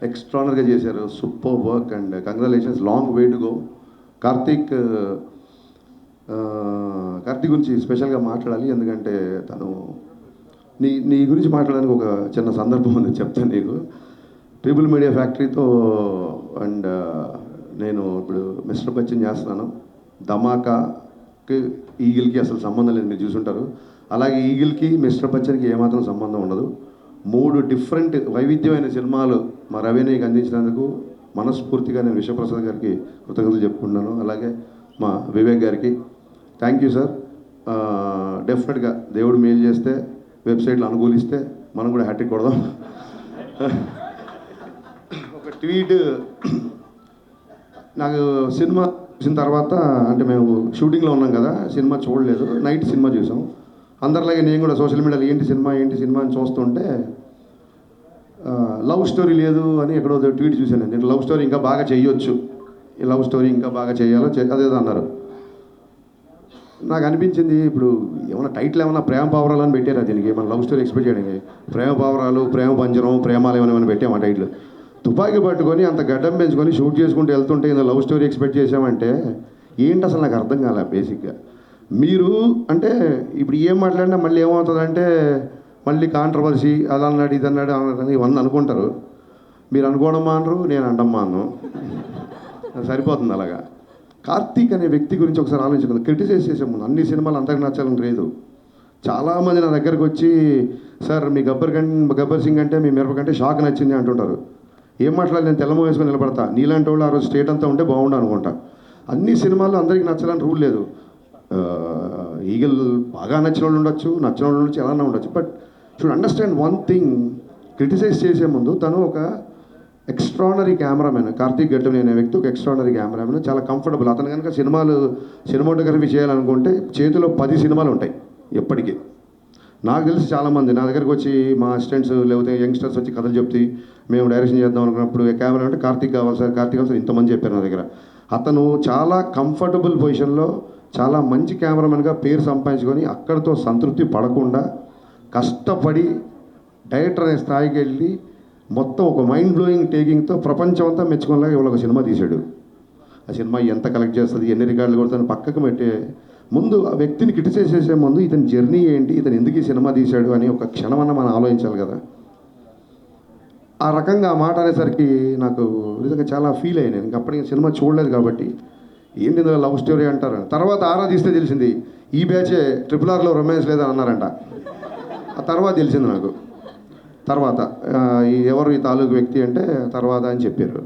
ఎక్స్ట్రానర్గా చేశారు. Super work and congratulations. Long way to go. Karthik గురించి స్పెషల్గా మాట్లాడాలి. ఎందుకంటే తను నీ గురించి మాట్లాడడానికి ఒక చిన్న సందర్భం ఉంది, చెప్తాను నీకు. ట్రిపుల్ మీడియా ఫ్యాక్టరీతో అండ్ నేను ఇప్పుడు మిస్టర్ బచ్చన్ చేస్తున్నాను. ధమాకాకి ఈగిల్కి అసలు సంబంధం లేదు, మీరు చూసుంటారు. అలాగే ఈగిల్కి మిస్టర్ బచ్చన్కి ఏమాత్రం సంబంధం ఉండదు. 3 డిఫరెంట్ వైవిధ్యమైన సినిమాలు మా రవినీకి అందించినందుకు మనస్ఫూర్తిగా నేను విశ్వప్రసాద్ గారికి కృతజ్ఞతలు చెప్పుకుంటున్నాను. అలాగే మా వివేక్ గారికి థ్యాంక్ యూ సార్. డెఫినెట్గా దేవుడు మేలు చేస్తే, వెబ్సైట్లు అనుకూలిస్తే మనం కూడా హ్యాట్రిక్ కొడదాం. ఒక ట్వీట్, నాకు సినిమా చూసిన తర్వాత, అంటే మేము షూటింగ్లో ఉన్నాం కదా, సినిమా చూడలేదు, నైట్ సినిమా చూసాం. అందరిలాగే నేను కూడా సోషల్ మీడియాలో ఏంటి సినిమా అని చూస్తుంటే లవ్ స్టోరీ లేదు అని ఎక్కడో ట్వీట్ చూశాను. నేను లవ్ స్టోరీ ఇంకా బాగా చేయొచ్చు, ఈ లవ్ స్టోరీ ఇంకా బాగా చేయాలో అదేదో అన్నారు. నాకు అనిపించింది, ఇప్పుడు ఏమైనా టైటిల్ ఏమైనా ప్రేమ పావురాలు అని పెట్టారా దీనికి? మన లవ్ స్టోరీ ఎక్స్పెక్ట్ చేయడానికి ప్రేమ పావురాలు, ప్రేమ పంజరం, ప్రేమాలు ఏమైనా పెట్టామా టైటిల్? తుపాకీ పట్టుకొని అంత గడ్డం పెంచుకొని షూట్ చేసుకుంటూ వెళ్తుంటే ఇంత లవ్ స్టోరీ ఎక్స్పెక్ట్ చేసామంటే ఏంటి అసలు నాకు అర్థం కాలే. బేసిక్గా మీరు అంటే ఇప్పుడు ఏం మాట్లాడినా మళ్ళీ ఏమవుతుందంటే మళ్ళీ కాంట్రవర్సీ, అలా అన్నాడు ఇది అన్నాడు అని ఇవన్నీ అనుకుంటారు. మీరు అనుకోవడం మానరు, నేను అండం మాను, సరిపోతుంది అలాగా. కార్తీక్ అనే వ్యక్తి గురించి ఒకసారి ఆలోచించుకుందాం. క్రిటిసైజ్ చేసే ముందు అన్ని సినిమాలు అందరికి నచ్చాలని లేదు. చాలామంది నా దగ్గరకు వచ్చి, సార్ మీ గబ్బర్ సింగ్ అంటే మీ మిరప కంటే షాక్ నచ్చింది అంటుంటారు. ఏం మాట్లాడాలి, నేను తెల్లమో వేసుకొని నిలబడతా. నీలాంటి వాళ్ళు ఆ రోజు స్టేట్ అంతా ఉంటే బాగుండు అనుకుంటా. అన్ని సినిమాల్లో అందరికీ నచ్చాలని రూల్ లేదు. ఈగల్ బాగా నచ్చిన వాళ్ళు ఉండొచ్చు, నచ్చిన వాళ్ళు ఉండొచ్చు, ఎలా ఉండొచ్చు. But should understand one thing, criticise చేసే ముందు తను ఒక ఎక్స్ట్రానరీ కెమెరామెన్. కార్తీక్ గడ్డం అనే వ్యక్తి ఒక ఎక్స్ట్రానరీ కెమెరామెన్, చాలా కంఫర్టబుల్. అతను కనుక సినిమాటోగ్రఫీ చేయాలనుకుంటే చేతిలో 10 సినిమాలు ఉంటాయి ఎప్పటికీ. నాకు తెలిసి చాలామంది నా దగ్గరకు వచ్చి, మా అసిస్టెంట్స్ లేకపోతే యంగ్స్టర్స్ వచ్చి కథలు చెప్తే మేము డైరెక్షన్ చేద్దాం అనుకున్నప్పుడు కెమెరా అంటే కార్తీక్ కావాలి సార్ ఇంతమంది చెప్పారు నా దగ్గర. అతను చాలా కంఫర్టబుల్ పొజిషన్లో చాలా మంచి కెమెరామెన్గా పేరు సంపాదించుకొని అక్కడితో సంతృప్తి పడకుండా కష్టపడి డైరెక్టర్ అనే స్థాయికి వెళ్ళి మొత్తం ఒక మైండ్ బ్లోయింగ్ టేకింగ్తో ప్రపంచం అంతా మెచ్చుకునేలాగా ఇవాళ ఒక సినిమా తీశాడు. ఆ సినిమా ఎంత కలెక్ట్ చేస్తుంది, ఎన్ని రికార్డులు కొడుతుంది పక్కకు పెట్టే ముందు ఆ వ్యక్తిని క్రిటిసైజ్ చేసే ముందు ఇతని జర్నీ ఏంటి, ఇతను ఎందుకు ఈ సినిమా తీశాడు అని ఒక క్షణమన్నా మనం ఆలోచించాలి కదా. ఆ రకంగా ఆ మాట అనేసరికి నాకు నిజంగా చాలా ఫీల్ అయ్యాను. ఇంకా అప్పటికి సినిమా చూడలేదు కాబట్టి ఏంటి ఇందులో లవ్ స్టోరీ అంటారు. తర్వాత ఆరాధిస్తే తెలిసింది ఈ బ్యాచే RRRలో రొమాన్స్ లేదని అన్నారంట. ఆ తర్వాత తెలిసింది నాకు. తర్వాత ఎవరు ఈ తాలూకు వ్యక్తి అంటే తర్వాత అని చెప్పారు.